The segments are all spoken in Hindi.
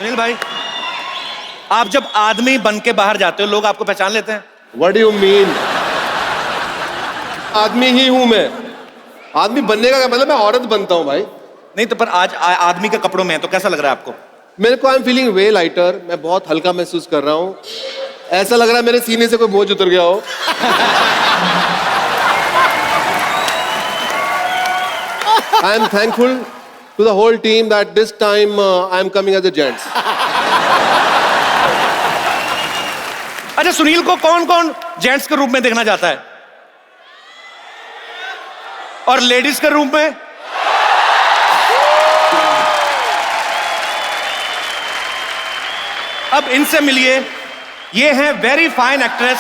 सुनील भाई, आप जब आदमी बन के बाहर जाते हो लोग आपको पहचान लेते हैं? What do you mean? आदमी ही हूं मैं। आदमी बनने का क्या मतलब, मैं औरत बनता हूं भाई। नहीं तो पर आज आदमी के कपड़ों में है तो कैसा लग रहा है आपको? मेरे को I am feeling way lighter, मैं बहुत हल्का महसूस कर रहा हूं। ऐसा लग रहा है मेरे सीने से कोई बोझ उतर गया हो। I am thankful to the whole team that this time I am coming as a gents. अच्छा, सुनील को कौन कौन जेंट्स के रूप में देखना चाहता है और लेडीज के रूप में? अब इनसे मिलिए, ये हैं very fine actress,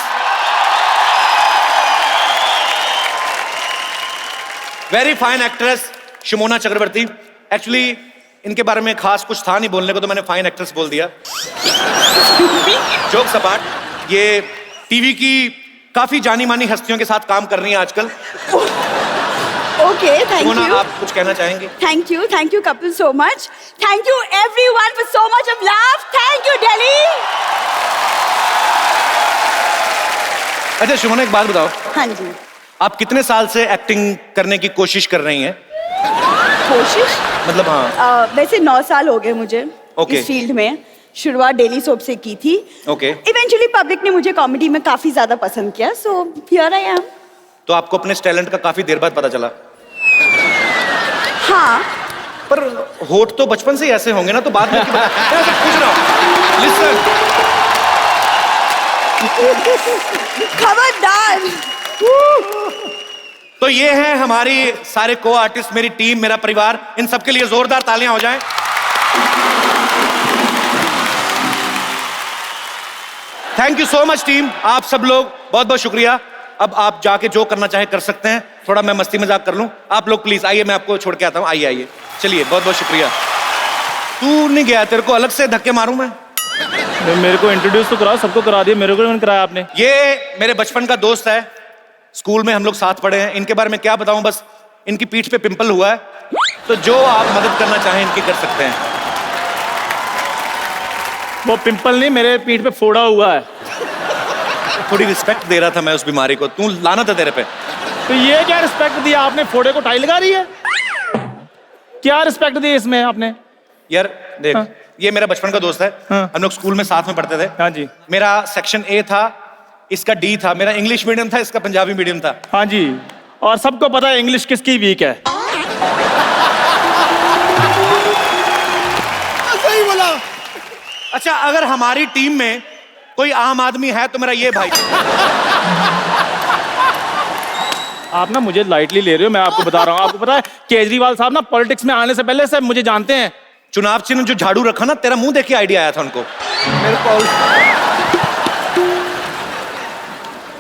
very fine actress Shimona Chakraborty. Actually इनके बारे में खास कुछ था नहीं बोलने को तो मैंने फाइन एक्ट्रेस बोल दिया। जोक्स अपार्ट, ये टीवी की काफी जानी मानी हस्तियों के साथ काम कर रही हैं आजकल। Okay, thank Simona, you. आप कुछ कहना चाहेंगे? Thank you, Kapil, so much. Thank you, everyone, for so much of love. Thank you, Delhi. अच्छा शिमोना, एक बात बताओ, हाँ जी। आप कितने साल से एक्टिंग करने की कोशिश कर रही हैं? कोशिश? मतलब हाँ। वैसे 9 साल हो गए मुझे Okay. इस फील्ड में। शुरुआत डेली सोप से की थी। Okay. इवेंचुअली पब्लिक ने मुझे कॉमेडी में काफी ज्यादा पसंद किया, सो हियर आई एम। तो आपको अपने टैलेंट का काफी देर बाद पता चला? हाँ। पर होठ तो बचपन से ही ऐसे होंगे ना, तो बाद में मैं ऐसे पूछ रहा हूँ। लिसन, खबरदार। तो ये हैं हमारी सारे को आर्टिस्ट, मेरी टीम, मेरा परिवार। इन सबके लिए जोरदार तालियां हो जाएं। Thank you so much team, आप सब लोग बहुत बहुत शुक्रिया। अब आप जाके जो करना चाहे कर सकते हैं, थोड़ा मैं मस्ती मजाक कर लूं। आप लोग प्लीज आइए, मैं आपको छोड़ के आता हूं। आइए आइए, चलिए, बहुत बहुत शुक्रिया। तू नहीं गया, तेरे को अलग से धक्के मारूं मैं? मेरे को इंट्रोड्यूस तो करा, सबको करा दिया, मेरे को नहीं कराया आपने। ये मेरे बचपन का दोस्त है, स्कूल में हम लोग साथ पढ़े हैं। इनके बारे में क्या बताऊं, बस इनकी पीठ पे पिंपल हुआ है, तो जो आप मदद करना चाहें इनकी कर सकते हैं। वो पिंपल नहीं, मेरे पीठ पे फोड़ा हुआ है। थोड़ी रिस्पेक्ट दे रहा था मैं उस बीमारी को, तू लाना था तेरे पे। तो ये क्या रिस्पेक्ट दिया आपने? फोड़े को टाई लगा रही है, क्या रिस्पेक्ट दी इसमें आपने? यार देख, हाँ। ये मेरा बचपन का दोस्त है। हाँ। हम लोग स्कूल में साथ में पढ़ते थे। हाँ जी। मेरा सेक्शन ए था, इसका डी था। मेरा इंग्लिश मीडियम था, इसका पंजाबी मीडियम था। हाँ जी, और सबको पता है इंग्लिश किसकी वीक है। सही बोला। अच्छा, अगर हमारी टीम में कोई आम आदमी है तो मेरा ये भाई। आप ना मुझे लाइटली ले रहे हो, मैं आपको बता रहा हूँ। आपको पता है केजरीवाल साहब ना पॉलिटिक्स में आने से पहले से मुझे जानते हैं। चुनाव चिन्ह जो झाड़ू रखा ना, तेरा मुंह देख के आइडिया आया था उनको। मेरे को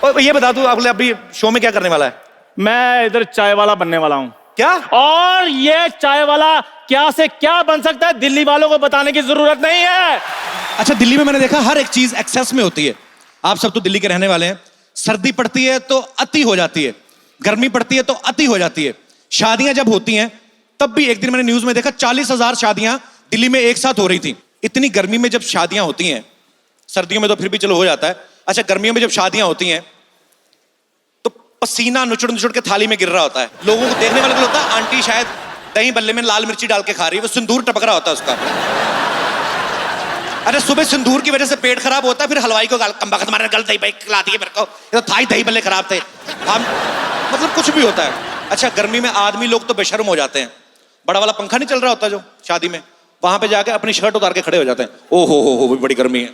और ये बता तू अगले अभी शो में क्या करने वाला है? मैं इधर चाय वाला बनने वाला हूँ। क्या? और ये चाय वाला क्या से क्या बन सकता है, दिल्ली वालों को बताने की जरूरत नहीं है। अच्छा, दिल्ली में मैंने देखा हर एक चीज एक्सेस में होती है। आप सब तो दिल्ली के रहने वाले हैं। सर्दी पड़ती है तो अति हो जाती है, गर्मी पड़ती है तो अति हो जाती है। शादियां जब होती हैं तब भी, एक दिन मैंने न्यूज में देखा 40,000 शादियां दिल्ली में एक साथ हो रही थी। इतनी गर्मी में जब शादियां होती हैं, सर्दियों में तो फिर भी चलो हो जाता है, अच्छा गर्मियों में जब शादियां होती हैं तो पसीना नुचड़ नुचड़ के थाली में गिर रहा होता है। लोगों को देखने वाले को लगता है आंटी शायद दही बल्ले में लाल मिर्ची डाल के खा रही है, वो सिंदूर टपक रहा होता है उसका। अरे सुबह सिंदूर की वजह से पेट खराब होता है, फिर हलवाई को कमबख्त मारे गल दही खिला दिए मेरे को, ये तो था ही दही बल्ले खराब थे। हम मतलब कुछ भी होता है। अच्छा, गर्मी में आदमी लोग तो बेशर्म हो जाते हैं। बड़ा वाला पंखा नहीं चल रहा होता जो शादी में, वहां पे जाके अपनी शर्ट उतार के खड़े हो जाते हैं। ओ हो बड़ी गर्मी है।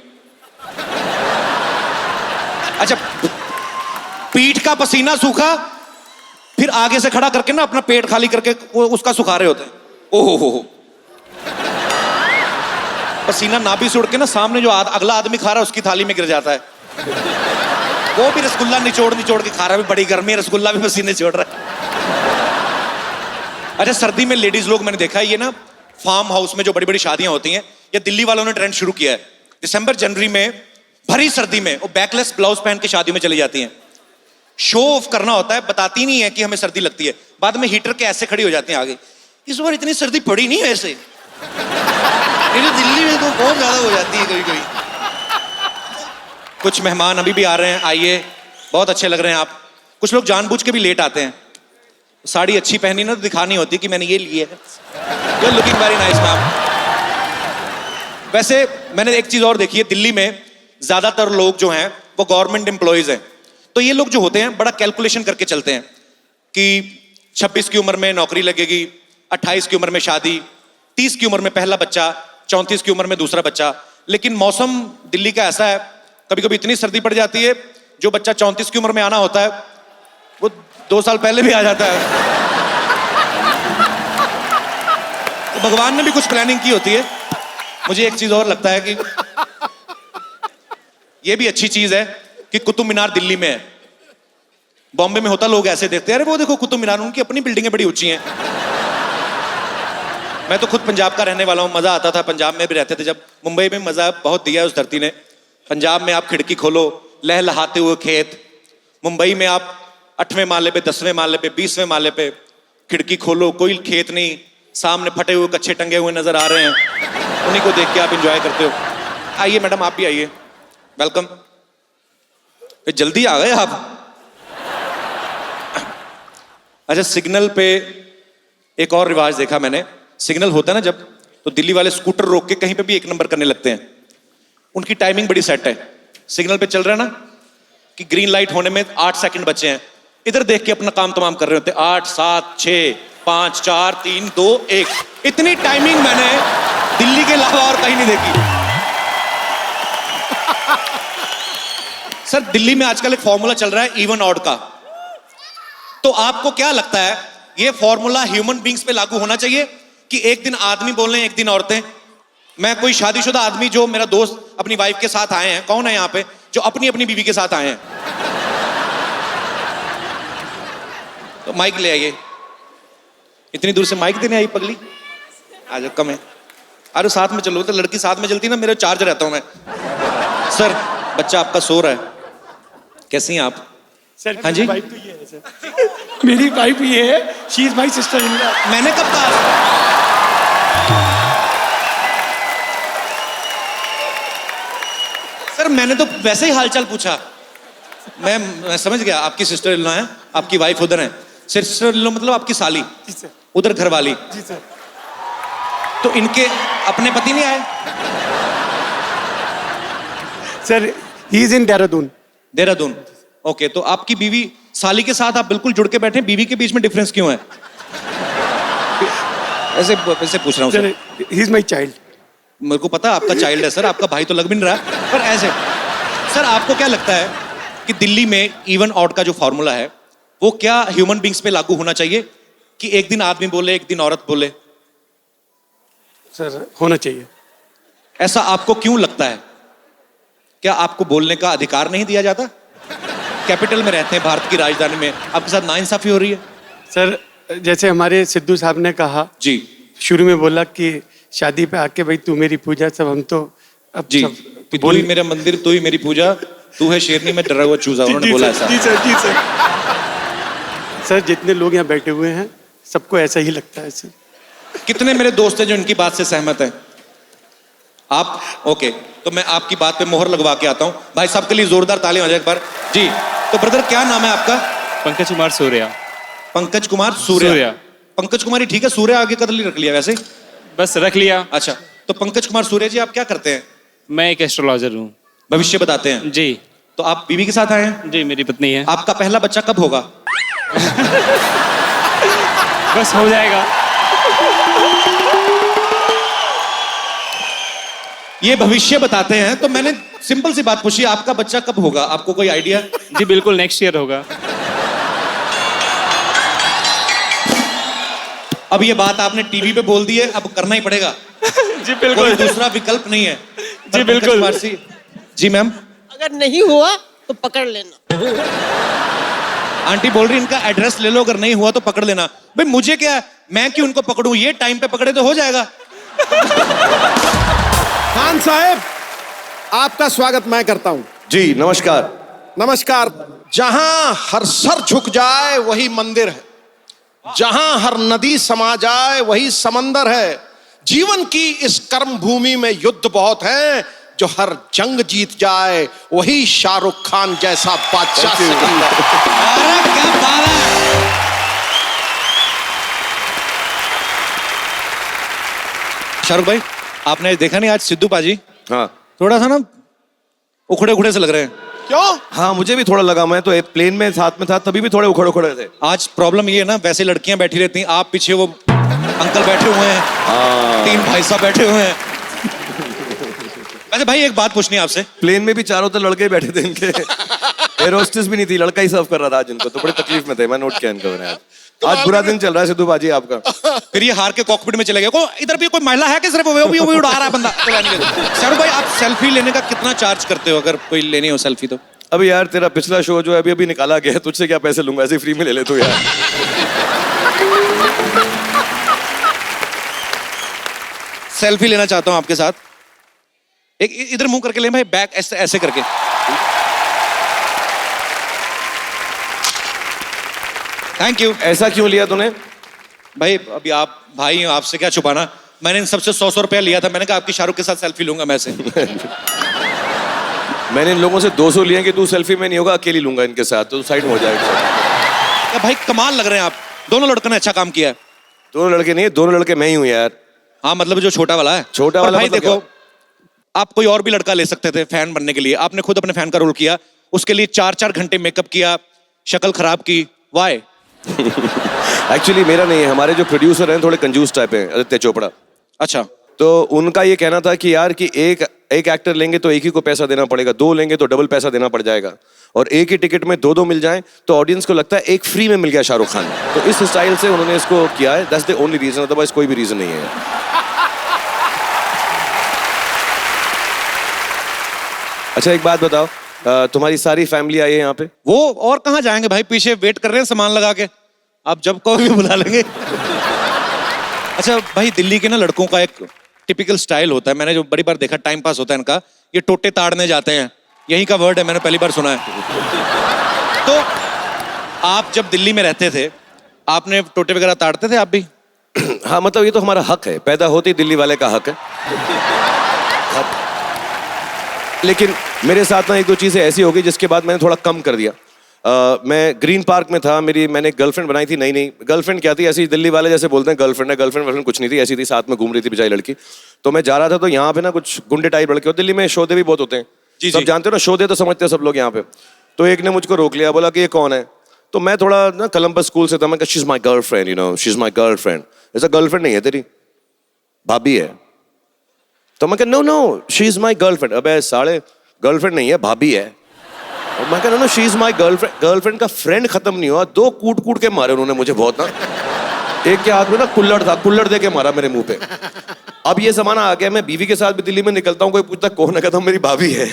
अच्छा, पीठ का पसीना सूखा, फिर आगे से खड़ा करके ना अपना पेट खाली करके वो उसका सुखा रहे होते हैं। ओ हो पसीना नाभि से उड़ के ना सामने जो अगला आदमी खा रहा है उसकी थाली में गिर जाता है। वो भी रसगुल्ला निचोड़ निचोड़ के खा रहा है, बड़ी गर्मी है, रसगुल्ला भी पसीने छोड़ रहा है। अच्छा, सर्दी में लेडीज लोग मैंने देखा है, ये ना फार्म हाउस में जो बड़ी बड़ी शादियां होती हैं, ये दिल्ली वालों ने ट्रेंड शुरू किया है। दिसंबर जनवरी में भरी सर्दी में वो बैकलेस ब्लाउज पहन के शादी में चली जाती हैं। शो ऑफ करना होता है, बताती नहीं है कि हमें सर्दी लगती है। बाद में हीटर के ऐसे खड़ी हो जाती हैं आगे, इस बार इतनी सर्दी पड़ी नहीं है ऐसे। नहीं तो दिल्ली में तो बहुत ज्यादा हो जाती है कभी कभी। कुछ मेहमान अभी भी आ रहे हैं, आइए, बहुत अच्छे लग रहे हैं आप। कुछ लोग जानबूझ के भी लेट आते हैं। साड़ी अच्छी पहनी ना तो दिखानी होती कि मैंने ये ली है। You are looking very nice ma'am. वैसे मैंने एक चीज और देखी है, दिल्ली में ज्यादातर लोग जो हैं वो गवर्नमेंट एम्प्लॉयज हैं। तो ये लोग जो होते हैं बड़ा कैलकुलेशन करके चलते हैं कि 26 की उम्र में नौकरी लगेगी, 28 की उम्र में शादी, 30 की उम्र में पहला बच्चा, 34 की उम्र में दूसरा बच्चा। लेकिन मौसम दिल्ली का ऐसा है, कभी कभी इतनी सर्दी पड़ जाती है, जो बच्चा 34 की उम्र में आना होता है वो 2 साल पहले भी आ जाता है। तो भगवान ने भी कुछ प्लानिंग की होती है। मुझे एक चीज और लगता है कि ये भी अच्छी चीज है कि कुतुब मीनार दिल्ली में है। बॉम्बे में होता लोग ऐसे देखते हैं, अरे वो देखो कुतुब मीनार, उनकी अपनी बिल्डिंगें बड़ी ऊंची हैं। मैं तो खुद पंजाब का रहने वाला हूं, मजा आता था, पंजाब में भी रहते थे जब। मुंबई में मजा बहुत दिया है उस धरती ने। पंजाब में आप खिड़की खोलो, लहलहाते हुए खेत। मुंबई में आप 8वें माले पे, 10वें माले पे, 20वें माले पे खिड़की खोलो, कोई खेत नहीं, सामने फटे हुए कच्चे टंगे हुए नजर आ रहे हैं, उन्हीं को देख के आप एंजॉय करते हो। आइए मैडम, आप भी आइए, वेलकम। जल्दी आ गए आप। अच्छा, सिग्नल पे एक और रिवाज देखा मैंने। सिग्नल होता है ना जब, तो दिल्ली वाले स्कूटर रोक के कहीं पे भी 1 नंबर करने लगते हैं। उनकी टाइमिंग बड़ी सेट है। सिग्नल पे चल रहा है ना कि ग्रीन लाइट होने में 8 सेकंड बचे हैं, इधर देख के अपना काम तमाम कर रहे होते हैं। 8, 7, 6, 5, 4, 3, 2, 1। इतनी टाइमिंग मैंने दिल्ली के अलावा और कहीं नहीं देखी। सर, दिल्ली में आजकल एक फॉर्मूला चल रहा है इवन ऑड का। तो आपको क्या लगता है, ये फॉर्मूला ह्यूमन बींग्स पे लागू होना चाहिए कि एक दिन आदमी बोल रहे हैं, एक दिन औरतें? मैं कोई शादीशुदा आदमी जो मेरा दोस्त अपनी वाइफ के साथ आए हैं, कौन है यहाँ पे जो अपनी अपनी बीवी के साथ आए हैं? तो माइक ले आइए। इतनी दूर से माइक देने आई पगली, आ जाओ, कम है। अरे साथ में चलो, तो लड़की साथ में चलती ना, मेरा चार्ज रहता हूं मैं। सर, बच्चा आपका सो रहा है, कैसी हैं आप? सर, हाँ जी, वाइफ तो ये है सर। मेरी वाइफ ये है, she is my sister in law. मैंने कब कहा? सर, मैंने तो वैसे ही हालचाल पूछा। मैं समझ गया, आपकी सिस्टर इन लॉ है, आपकी वाइफ उधर है। सिस्टर इन लॉ मतलब आपकी साली, जी सर। उधर घर वाली। जी सर। तो इनके अपने पति नहीं आए? Sir, he is in Dehradun. Dehradun, okay. तो आपकी बीवी साली के साथ आप बिल्कुल जुड़ के बैठे, बीवी के बीच में डिफरेंस क्यों है? ऐसे पूछ रहा हूँ sir, sir. He is my child. मेरे को पता है आपका चाइल्ड है सर, आपका भाई तो लग भी नहीं रहा, पर ऐसे। सर, आपको क्या लगता है कि दिल्ली में इवन ऑड का जो फॉर्मूला है वो क्या ह्यूमन बींग्स पे लागू होना चाहिए कि एक दिन आदमी बोले, एक दिन औरत बोले? सर, होना चाहिए। ऐसा आपको क्यों लगता है? क्या आपको बोलने का अधिकार नहीं दिया जाता? कैपिटल में रहते हैं, भारत की राजधानी में, आपके साथ नाइंसाफी हो रही है। सर, जैसे हमारे सिद्धू साहब ने कहा जी, शुरू में, बोला कि शादी पे आके भाई तू मेरी पूजा, सब हम तो अब जी, सब कि तू ही मेरा मंदिर, तू ही मेरी पूजा, तू है शेरनी में डरा हुआ चूजा, उन्होंने बोला ऐसा। जी सर, जी सर। सर, जितने लोग यहाँ बैठे हुए हैं सबको ऐसा ही लगता है सर। कितने मेरे दोस्त हैं जो इनकी बात से सहमत हैं? आप? ओके, तो मैं आपकी बात पे मोहर लगवा के आता हूं। भाई साहब के लिए जोरदार तालियां हो जाए एक बार। जी, तो ब्रदर क्या नाम है आपका? पंकज कुमार सूर्या। पंकज कुमार सूर्या। पंकज कुमार ही ठीक है, सूर्या आगे कदली रख लिया वैसे। बस रख लिया। अच्छा, तो पंकज कुमार सूर्या जी, आप क्या करते हैं? मैं एक एस्ट्रोलॉजर हूँ। भविष्य बताते हैं? जी। तो आप बीवी के साथ आए हैं? जी, मेरी पत्नी है। आपका पहला बच्चा कब होगा? बस हो जाएगा। ये भविष्य बताते हैं, तो मैंने सिंपल सी बात पूछी, आपका बच्चा कब होगा? आपको कोई आइडिया? जी बिल्कुल, नेक्स्ट ईयर होगा। अब ये बात आपने टीवी पे बोल दी है, अब करना ही पड़ेगा। जी कोई बिल्कुल। दूसरा विकल्प नहीं है। जी बिल्कुल। जी मैम। अगर नहीं हुआ तो पकड़ लेना। आंटी बोल रही इनका एड्रेस ले लो, अगर नहीं हुआ तो पकड़ लेना। भाई मुझे क्या है, मैं क्यों इनको पकड़ूं? ये टाइम पे पकड़े तो हो जाएगा। खान साहब, आपका स्वागत मैं करता हूं। जी नमस्कार। नमस्कार। जहां हर सर झुक जाए वही मंदिर है, जहां हर नदी समा जाए वही समंदर है, जीवन की इस कर्म भूमि में युद्ध बहुत है, जो हर जंग जीत जाए वही शाहरुख खान जैसा बादशाह सिकंदर। अरे क्या बात है। शाहरुख भाई, आपने देखा नहीं आज सिद्धू पाजी हाँ थोड़ा सा ना उखड़े उखड़े से लग रहे हैं। क्यों? हाँ, मुझे भी थोड़ा लगा। मैं तो एक प्लेन में साथ में था, तभी भी थोड़े उखड़ उखड़े थे। आज प्रॉब्लम ये है ना, वैसे लड़कियां बैठी रहती हैं, आप पीछे वो अंकल बैठे हुए हैं, तीन भाई साहब बैठे हुए हैं। वैसे भाई एक बात पूछनी है आपसे। प्लेन में भी चारों तरफ लड़के बैठे थे इनके। एयर होस्टेस भी नहीं थी, लड़का ही सर्व कर रहा था आज इनको, तो बड़ी तकलीफ में थे। मैं नोट किया इनको मैंने आज बुरा दिन चल रहा है सिद्धू बाजी आपका। फिर ये हार के कॉकपिट में चले गए। को इधर भी कोई महिला है कि सिर्फ वो भी उड़ा रहा है बंदा? शाहरुख भाई, आप सेल्फी लेने का कितना चार्ज करते हो अगर कोई लेनी हो सेल्फी तो? अभी यार तेरा पिछला शो जो है अभी निकाला गया है, तुझसे क्या पैसे लूंगा, ऐसे फ्री में ले ले तू यार। सेल्फी लेना चाहता हूं आपके साथ। एक इधर मुंह करके ले भाई, बैक ऐसे ऐसे करके। Thank you. ऐसा क्यों लिया तूने? भाई अभी आप भाई हो, आपसे क्या छुपाना। मैंने इन सबसे 100 रुपया लिया था। मैंने कहा आपकी शाहरुख के साथ सेल्फी लूंगा मैं से। मैंने इन लोगों से 200 लिए कि तू सेल्फी में नहीं होगा, अकेली लूंगा इनके साथ, तो साइड में हो जाएगा। भाई कमाल लग रहे हैं आप दोनों। लड़कों ने अच्छा काम किया है। दोनों लड़के नहीं, दोनों लड़के मैं ही हूँ यार। हाँ मतलब जो छोटा वाला है। छोटा पर वाला भाई मतलब देखो, आप कोई और भी लड़का ले सकते थे फैन बनने के लिए। आपने खुद अपने फैन का रोल किया, उसके लिए 4-4 घंटे मेकअप किया, शक्ल खराब की। वाई? एक्चुअली मेरा नहीं है, हमारे जो प्रोड्यूसर हैं थोड़े कंजूस टाइप हैं, आदित्य चोपड़ा। अच्छा। तो उनका ये कहना था कि यार कि एक एक्टर लेंगे तो एक ही को पैसा देना पड़ेगा, 2 लेंगे तो डबल पैसा देना पड़ जाएगा, और एक ही टिकट में 2-2 मिल जाएं तो ऑडियंस को लगता है एक फ्री में मिल गया शाहरुख खान। तो इस स्टाइल से उन्होंने इसको किया है। That's the only reason, otherwise कोई भी रीजन नहीं है। अच्छा एक बात बताओ, तुम्हारी सारी फैमिली आई है यहाँ पे? वो और कहाँ जाएंगे भाई, पीछे वेट कर रहे हैं सामान लगा के। आप जब कहो भी बुला लेंगे। अच्छा भाई, दिल्ली के ना लड़कों का एक टिपिकल स्टाइल होता है, मैंने जो बड़ी बार देखा, टाइम पास होता है इनका, ये टोटे ताड़ने जाते हैं। यही का वर्ड है, मैंने पहली बार सुना है। तो आप जब दिल्ली में रहते थे, आपने टोटे वगैरह ताड़ते थे आप भी? हाँ मतलब ये तो हमारा हक है, पैदा होते ही दिल्ली वाले का हक है। लेकिन मेरे साथ ना 1-2 चीजें ऐसी हो गई जिसके बाद मैंने थोड़ा कम कर दिया। मैं ग्रीन पार्क में था, मैंने गर्लफ्रेंड बनाई थी। नहीं गर्लफ्रेंड क्या थी, ऐसी दिल्ली वाले जैसे बोलते हैं गर्लफ्रेंड है, गर्लफ्रेंड कुछ नहीं थी, ऐसी थी, साथ में घूम रही थी बेचारी लड़की। तो मैं जा रहा था, तो यहाँ पे ना कुछ गुंडे टाइप लड़के, दिल्ली में शोधे भी बहुत होते हैं, जी सब जानते हो ना, शोधे तो समझते हैं सब लोग यहाँ पे। तो एक ने मुझको रोक लिया, बोला कि ये कौन है? तो मैं थोड़ा ना कोलंबस स्कूल से था, मैं कहा she is my girlfriend, you know, she is my girlfriend. ऐसा गर्लफ्रेंड नहीं है तेरी, भाभी है। तो मैं कहा no she is my girlfriend. अबे साले, गर्लफ्रेंड नहीं है, भाभी है। और मैं कह रहा हूँ she is my girlfriend. Girlfriend का फ्रेंड खत्म नहीं हुआ, 2 कूट के मारे उन्होंने मुझे बहुत ना। एक के हाथ में ना कुल्लड़ था, कुल्लड़ दे के मारा मेरे मुंह पे। अब ये जमाना आ गया, मैं बीवी के साथ भी दिल्ली में निकलता हूँ, कोई पूछता कौन है, कहता हूँ मेरी भाभी है।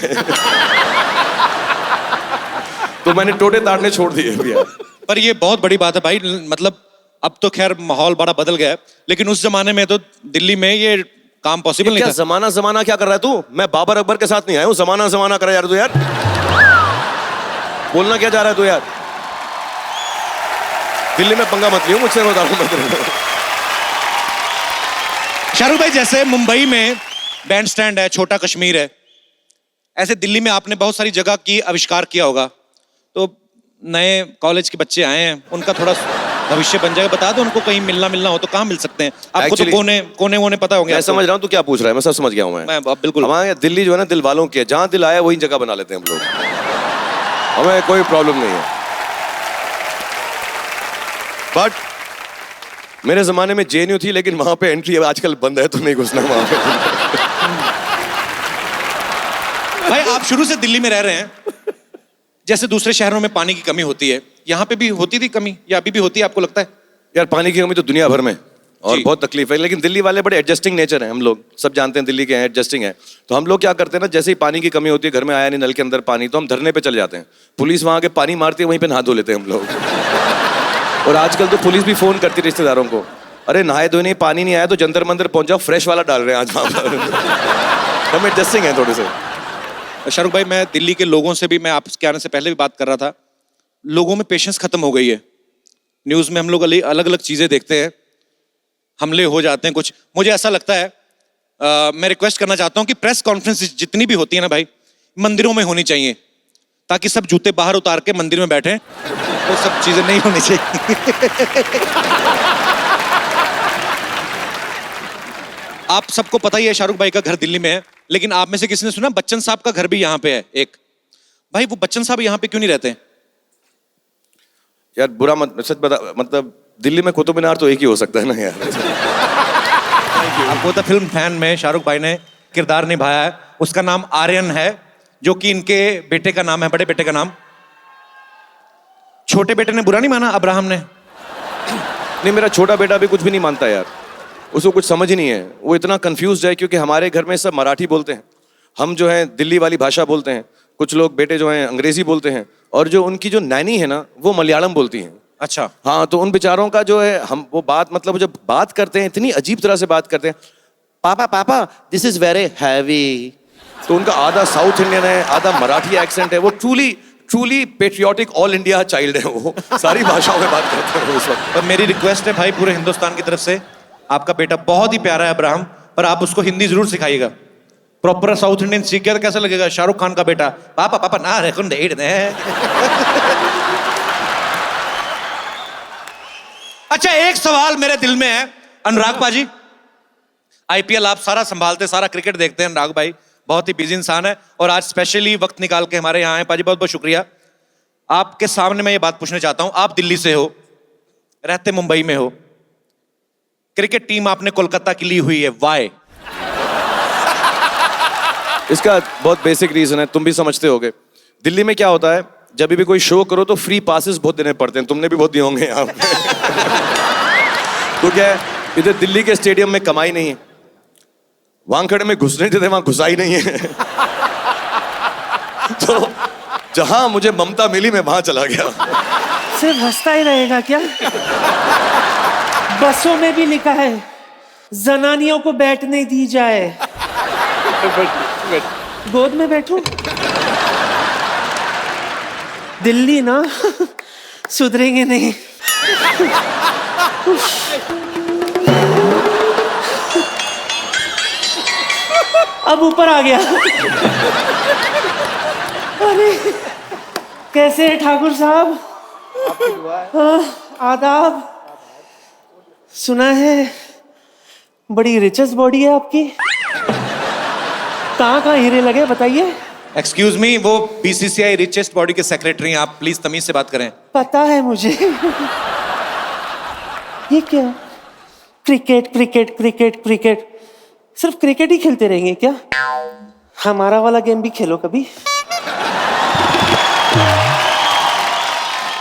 तो मैंने टोटे ताड़ने छोड़ दिए भैया। पर ये बहुत बड़ी बात है भाई, मतलब अब तो खैर माहौल बड़ा बदल गया है, लेकिन उस जमाने में तो दिल्ली में ये काम पॉसिबल नहीं क्या था। जमाना क्या कर रहा है तू? मैं बाबर अकबर के साथ नहीं आया हूँ, जमाना कर यार तू यार। बोलना क्या चाह रहा है तू यार? दिल्ली में पंगा मत लियो मुझसे, बता रहा हूं। शाहरुख भाई, जैसे मुंबई में बैंड स्टैंड है, छोटा कश्मीर है, ऐसे दिल्ली में आपने बहुत सारी जगह की आविष्कार किया होगा। तो नए कॉलेज के बच्चे आए हैं, उनका थोड़ा भविष्य बन जाएगा, बता दो उनको, कहीं मिलना हो तो कहाँ मिल सकते हैं? आपको Actually, तो कोने वोने पता होंगे। मैं समझ रहा हूँ तू क्या पूछ रहा है, मैं सब समझ गया हूँ मैं बिल्कुल। हमारे दिल्ली जो है ना, दिल वालों की है, जहाँ दिल आया वही जगह बना लेते हैं हम लोग, हमें कोई प्रॉब्लम नहीं है। बट मेरे जमाने में जेएनयू थी, लेकिन वहां पे एंट्री आजकल बंद है, तो नहीं घुसना वहां पे। भाई आप शुरू से दिल्ली में रह रहे हैं, जैसे दूसरे शहरों में पानी की कमी होती है, यहाँ पे भी होती थी कमी, या अभी भी होती है आपको लगता है? यार पानी की कमी तो दुनिया भर में, और जी। बहुत तकलीफ है, लेकिन दिल्ली वाले बड़े एडजस्टिंग नेचर है, हम लोग सब जानते हैं दिल्ली के हैं, एडजस्टिंग है। तो हम लोग क्या करते हैं ना, जैसे ही पानी की कमी होती है, घर में आया नहीं नल के अंदर पानी, तो हम धरने पे चले जाते हैं, पुलिस वहां के पानी मारती है, वहीं पे नहा धो लेते हैं हम लोग। और आजकल तो पुलिस भी फोन करती है रिश्तेदारों को, अरे नहाए धोने पानी नहीं आया तो जंतर मंतर पहुंच जाओ, फ्रेश वाला डाल रहे हैं आज वहां पर। हम एडजस्टिंग है थोड़े से। शाहरुख भाई, मैं दिल्ली के लोगों से भी, मैं आपके आने से पहले भी बात कर रहा था, लोगों में पेशेंस खत्म हो गई है। न्यूज़ में हम लोग अलग अलग चीज़ें देखते हैं, हमले हो जाते हैं कुछ, मुझे ऐसा लगता है मैं रिक्वेस्ट करना चाहता हूं कि प्रेस कॉन्फ्रेंस जितनी भी होती है ना भाई, मंदिरों में होनी चाहिए, ताकि सब जूते बाहर उतार के मंदिर में बैठे, वो सब चीजें नहीं होनी चाहिए। आप सबको पता ही है शाहरुख भाई का घर दिल्ली में है, लेकिन आप में से किसी ने सुना बच्चन साहब का घर भी यहाँ पे है एक? भाई वो बच्चन साहब यहाँ पे क्यों नहीं रहते? यार बुरा मत, सच बता, मतलब दिल्ली में कुतुब मीनार तो एक ही हो सकता है ना यार। आपको तो फिल्म फैन में शाहरुख भाई ने किरदार निभाया है, उसका नाम आर्यन है, जो कि इनके बेटे का नाम है, बड़े बेटे का नाम। छोटे बेटे ने बुरा नहीं माना अब्राहम ने? नहीं, मेरा छोटा बेटा भी कुछ भी नहीं मानता यार, उसको कुछ समझ ही नहीं है, वो इतना कंफ्यूज है क्योंकि हमारे घर में सब मराठी बोलते हैं, हम जो है दिल्ली वाली भाषा बोलते हैं, कुछ लोग बेटे जो हैं अंग्रेजी बोलते हैं, और जो उनकी जो नैनी है ना वो मलयालम बोलती हैं। अच्छा। हाँ, तो उन बेचारों का जो है, हम वो बात, मतलब जब बात करते हैं इतनी अजीब तरह से बात करते हैं, पापा पापा दिस इज वेरी हैवी, तो उनका आधा साउथ इंडियन है, आधा मराठी एक्सेंट है, वो truly patriotic all India child है, वो सारी भाषाओं में बात करते हैं उस वक्त। पर मेरी रिक्वेस्ट है भाई पूरे हिंदुस्तान की तरफ से, आपका बेटा बहुत ही प्यारा है अब्राहम, पर आप उसको हिंदी जरूर सिखाइएगा। प्रॉपर साउथ इंडियन सीख गया तो कैसा लगेगा? शाहरुख खान का बेटा पापा पापा ना रेकुन डेट ने। अच्छा, एक सवाल मेरे दिल में है अनुराग पाजी, आईपीएल आप सारा संभालते, सारा क्रिकेट देखते हैं, अनुराग भाई बहुत ही बिजी इंसान है और आज स्पेशली वक्त निकाल के हमारे यहाँ आए। पाजी बहुत बहुत शुक्रिया। आपके सामने मैं ये बात पूछना चाहता हूं, आप दिल्ली से हो, रहते मुंबई में हो, क्रिकेट टीम आपने कोलकाता की ली हुई है, वाई? इसका बहुत बेसिक रीजन है, तुम भी समझते होगे। दिल्ली में क्या होता है, जब भी कोई शो करो तो फ्री पासेस बहुत देने पड़ते हैं, तुमने भी बहुत दिए होंगे यहाँ पे। तो क्या है, इधर दिल्ली के स्टेडियम में कमाई नहीं है, वानखेड़े में घुसने देते वहां घुसाई नहीं है। तो जहां मुझे ममता मिली मैं वहां चला गया। सिर्फ हंसता ही रहेगा क्या? बसों में भी लिखा है जनानियों को बैठने दी जाए। गोद में बैठूं? दिल्ली ना सुधरेंगे नहीं। अब ऊपर आ गया। अरे कैसे हैं ठाकुर साहब? आदाब। सुना है बड़ी रिचेस्ट बॉडी है आपकी, कहाँ हीरे लगे बताइए? एक्सक्यूज मी, वो बीसीसीआई रिचेस्ट बॉडी के सेक्रेटरी हैं, आप प्लीज तमीज से बात करें। पता है मुझे। ये क्या? क्रिकेट क्रिकेट क्रिकेट क्रिकेट, सिर्फ क्रिकेट ही खेलते रहेंगे क्या? हमारा वाला गेम भी खेलो कभी।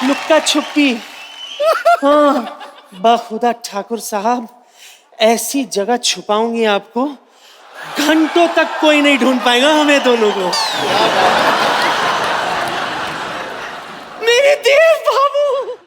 लुक्का छुपी। हाँ, बाखुदा ठाकुर साहब, ऐसी जगह छुपाऊंगी आपको, घंटों तक कोई नहीं ढूंढ पाएगा हमें दोनों को।